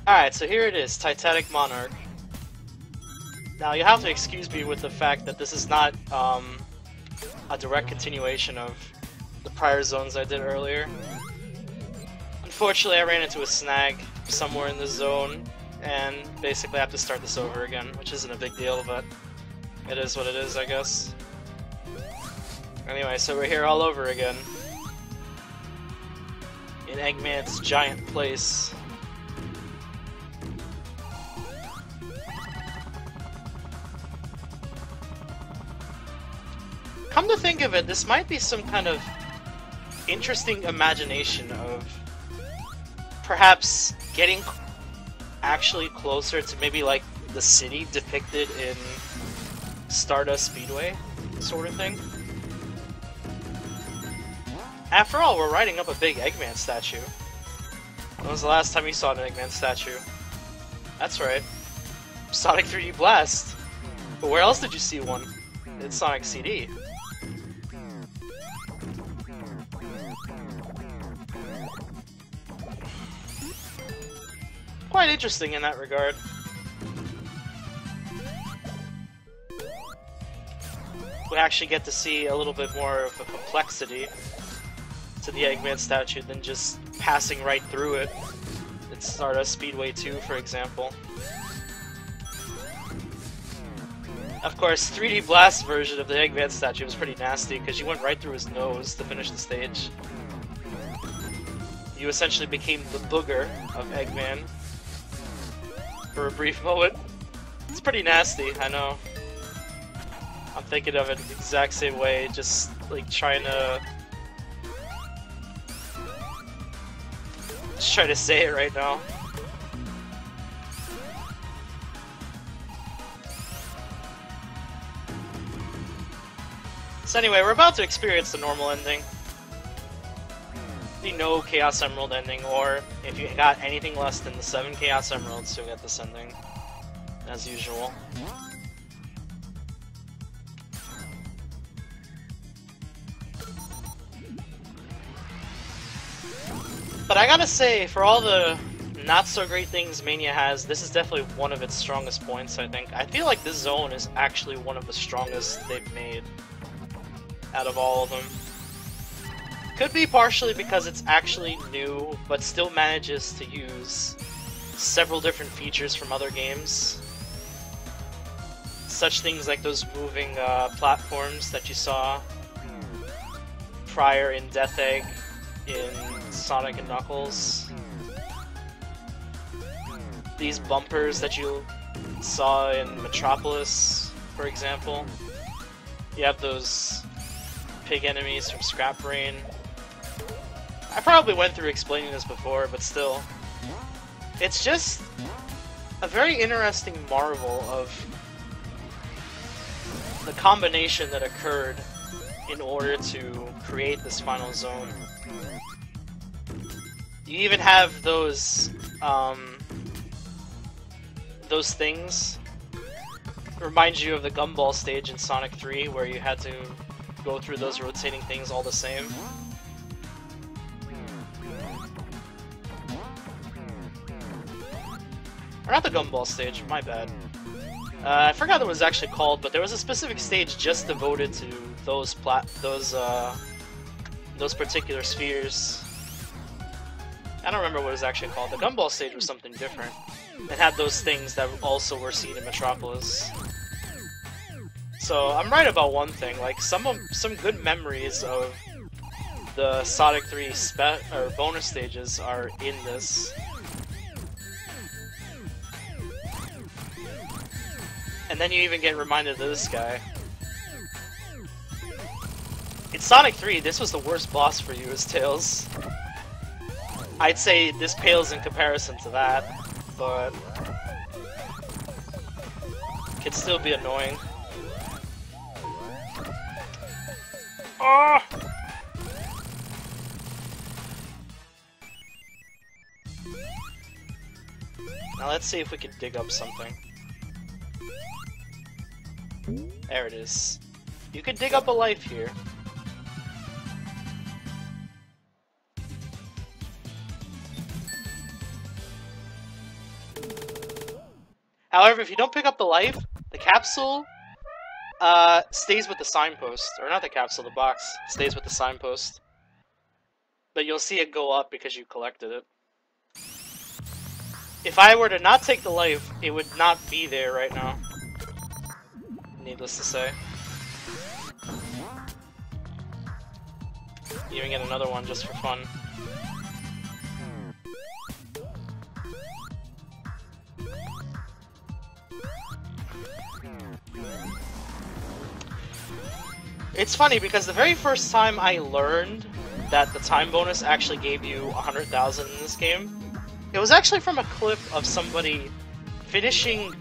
Alright, so here it is, Titanic Monarch. Now you have to excuse me with the fact that this is not a direct continuation of the prior zones I did earlier. Unfortunately, I ran into a snag somewhere in the zone, and basically I have to start this over again, which isn't a big deal, but it is what it is, I guess. Anyway, so we're here all over again. In Eggman's giant place. Come to think of it, this might be some kind of interesting imagination of perhaps getting actually closer to maybe like the city depicted in Stardust Speedway, sort of thing. After all, we're riding up a big Eggman statue. When was the last time you saw an Eggman statue? That's right. Sonic 3D Blast. But where else did you see one? It's Sonic CD. Quite interesting in that regard. We actually get to see a little bit more of a complexity to the Eggman statue than just passing right through it. It's Stardust Speedway 2, for example. Of course, 3D Blast version of the Eggman statue was pretty nasty because you went right through his nose to finish the stage. You essentially became the booger of Eggman for a brief moment. It's pretty nasty, I know. I'm thinking of it the exact same way, just like trying to say it right now. So anyway, we're about to experience the normal ending. The no Chaos Emerald ending, or if you got anything less than the 7 Chaos Emeralds, you'll get this ending, as usual. But I gotta say, for all the not-so-great things Mania has, this is definitely one of its strongest points, I think. I feel like this zone is actually one of the strongest they've made out of all of them. Could be partially because it's actually new, but still manages to use several different features from other games. Such things like those moving platforms that you saw prior in Death Egg, in Sonic and Knuckles. These bumpers that you saw in Metropolis, for example. You have those pig enemies from Scrap Brain. I probably went through explaining this before, but still. It's just a very interesting marvel of the combination that occurred in order to create this final zone. You even have those things remind you of the Gumball stage in Sonic 3, where you had to go through those rotating things all the same. Or not the Gumball stage, my bad. I forgot what it was actually called, but there was a specific stage just devoted to those particular spheres. I don't remember what it was actually called. The Gumball stage was something different. It had those things that also were seen in Metropolis. So I'm right about one thing. Like some good memories of the Sonic 3 bonus stages are in this. And then you even get reminded of this guy. In Sonic 3, this was the worst boss for you as Tails. I'd say this pales in comparison to that, but it can still be annoying. Oh! Now let's see if we can dig up something. There it is. You can dig up a life here. However, if you don't pick up the life, the capsule stays with the signpost. Or not the capsule, the box stays with the signpost. But you'll see it go up because you collected it. If I were to not take the life, it would not be there right now. Needless to say. You can get another one just for fun. It's funny because the very first time I learned that the time bonus actually gave you 100,000 in this game, it was actually from a clip of somebody finishing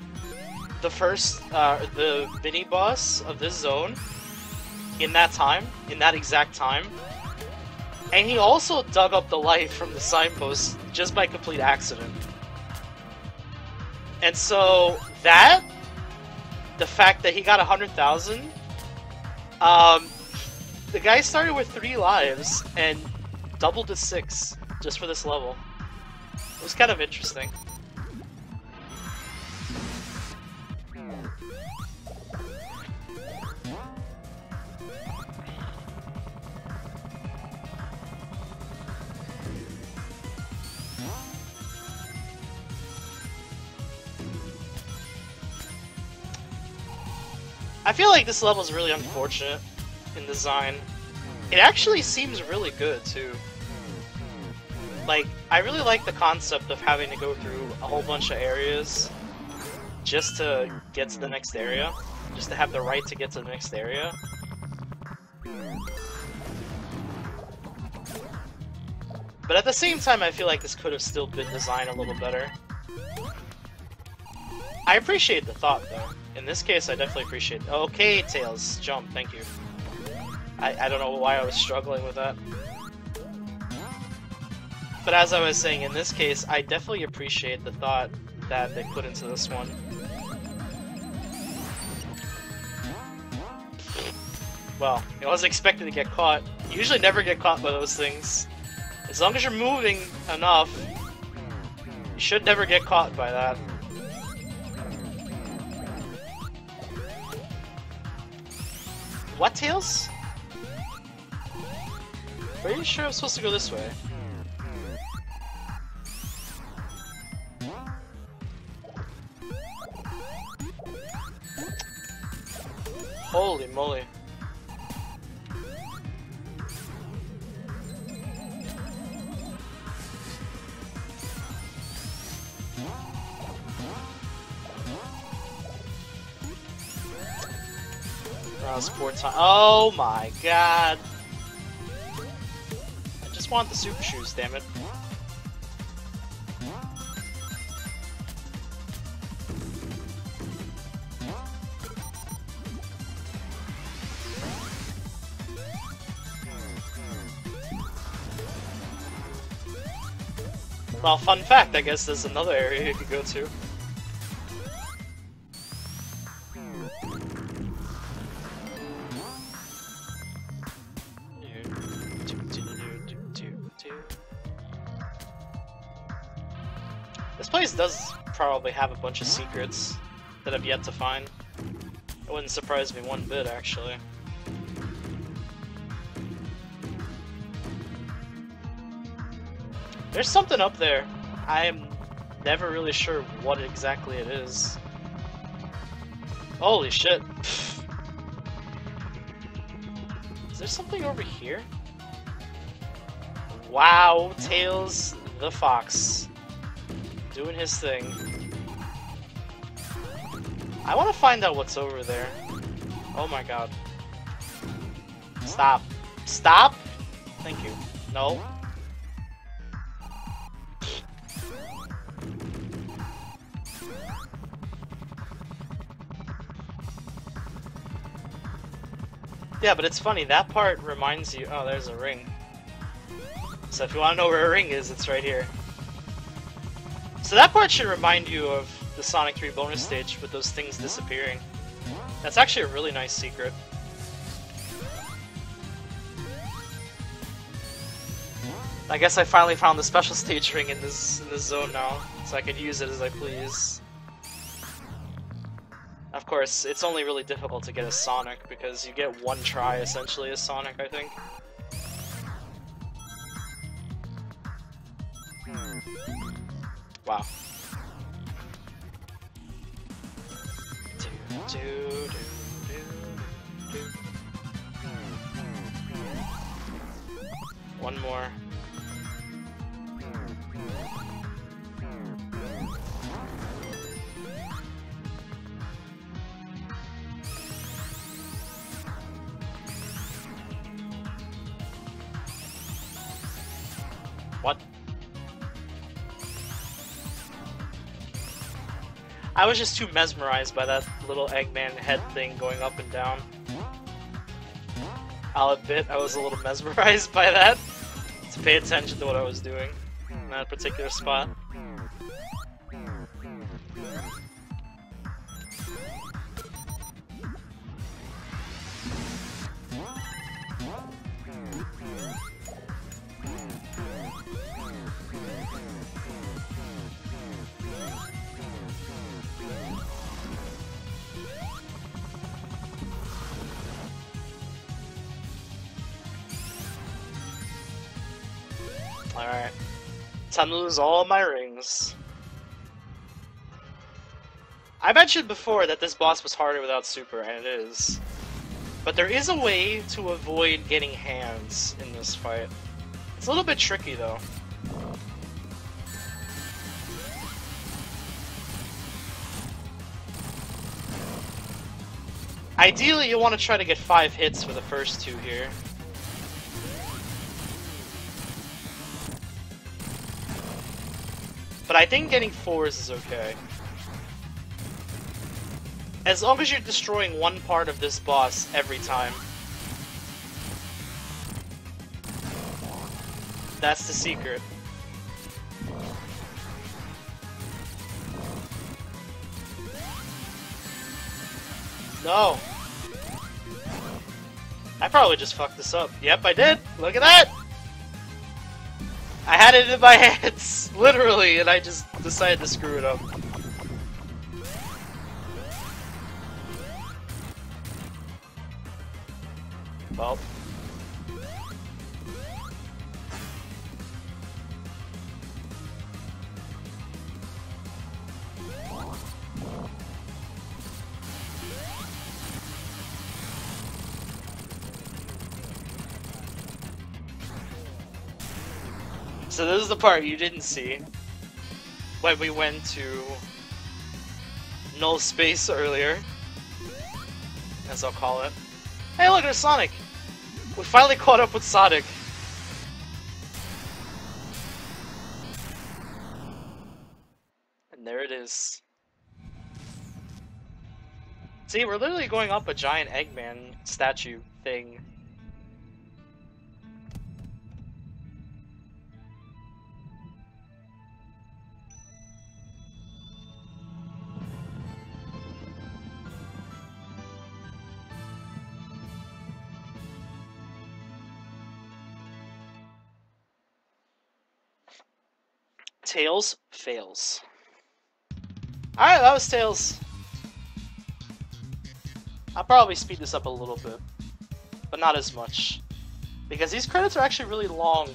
the first, the mini boss of this zone in that time, in that exact time. And he also dug up the life from the signpost just by complete accident. And so that, the fact that he got 100,000, the guy started with 3 lives and doubled to 6 just for this level. It was kind of interesting. I feel like this level is really unfortunate in design. It actually seems really good, too. Like, I really like the concept of having to go through a whole bunch of areas just to get to the next area. Just to have the right to get to the next area. But at the same time, I feel like this could have still been designed a little better. I appreciate the thought, though. In this case, I definitely appreciate it. Okay, Tails, jump, thank you. I don't know why I was struggling with that. But as I was saying, in this case, I definitely appreciate the thought that they put into this one. Well, I wasn't expecting to get caught. You usually never get caught by those things. As long as you're moving enough, you should never get caught by that. What, Tails? Are you sure I'm supposed to go this way? Holy moly. Sport time. Oh my god. I just want the super shoes, damn it. Well, fun fact, I guess there's another area you could go to. This place does probably have a bunch of secrets that I've yet to find. It wouldn't surprise me one bit, actually. There's something up there. I am never really sure what exactly it is. Holy shit. Is there something over here? Wow, Tails the Fox. Doing his thing. I want to find out what's over there. Oh my god. Stop. Stop! Thank you. No. Yeah, but it's funny, that part reminds you... Oh, there's a ring. So if you want to know where a ring is, it's right here. So that part should remind you of the Sonic 3 bonus stage with those things disappearing. That's actually a really nice secret. I guess I finally found the special stage ring in this zone now, so I can use it as I please. Of course, it's only really difficult to get a Sonic because you get one try essentially as Sonic, I think. Wow. One more. What? I was just too mesmerized by that little Eggman head thing going up and down. I'll admit I was a little mesmerized by that, to pay attention to what I was doing in that particular spot. Alright. Time to lose all my rings. I mentioned before that this boss was harder without super, and it is. But there is a way to avoid getting hands in this fight. It's a little bit tricky though. Ideally, you want to try to get 5 hits for the first 2 here. But I think getting 4s is okay. As long as you're destroying one part of this boss every time. That's the secret. No! I probably just fucked this up. Yep, I did! Look at that! I had it in my hands, literally, and I just decided to screw it up. Well. So this is the part you didn't see when we went to null space earlier, as I'll call it. Hey look, there's Sonic! We finally caught up with Sonic. And there it is. See, we're literally going up a giant Eggman statue thing. Tails fails. Alright, that was Tails. I'll probably speed this up a little bit, but not as much. Because these credits are actually really long.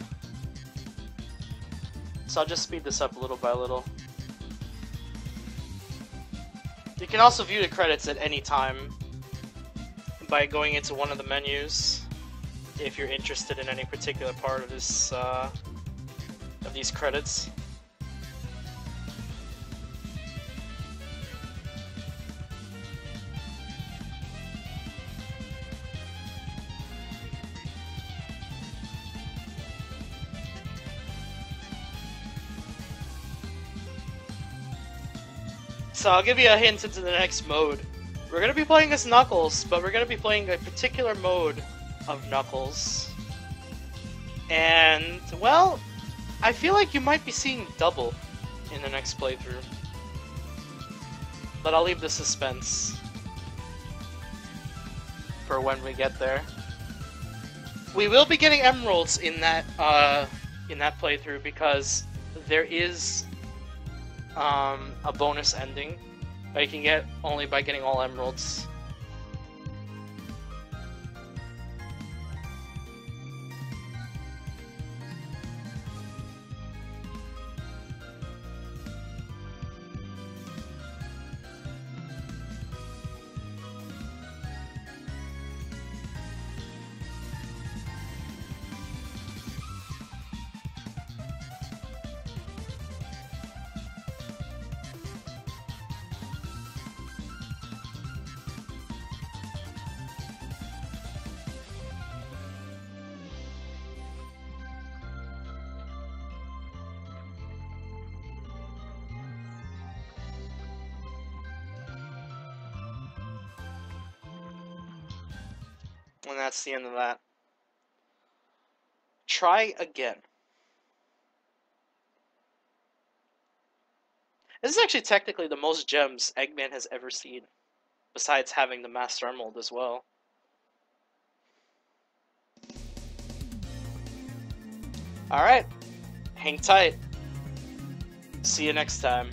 So I'll just speed this up little by little. You can also view the credits at any time by going into one of the menus if you're interested in any particular part of this of these credits. So I'll give you a hint into the next mode. We're going to be playing as Knuckles, but we're going to be playing a particular mode of Knuckles. And, well, I feel like you might be seeing double in the next playthrough. But I'll leave the suspense for when we get there. We will be getting emeralds in that playthrough because there is a bonus ending Or you can get only by getting all emeralds. And that's the end of that. Try again. This is actually technically the most gems Eggman has ever seen, besides having the Master Emerald as well. Alright, hang tight. See you next time.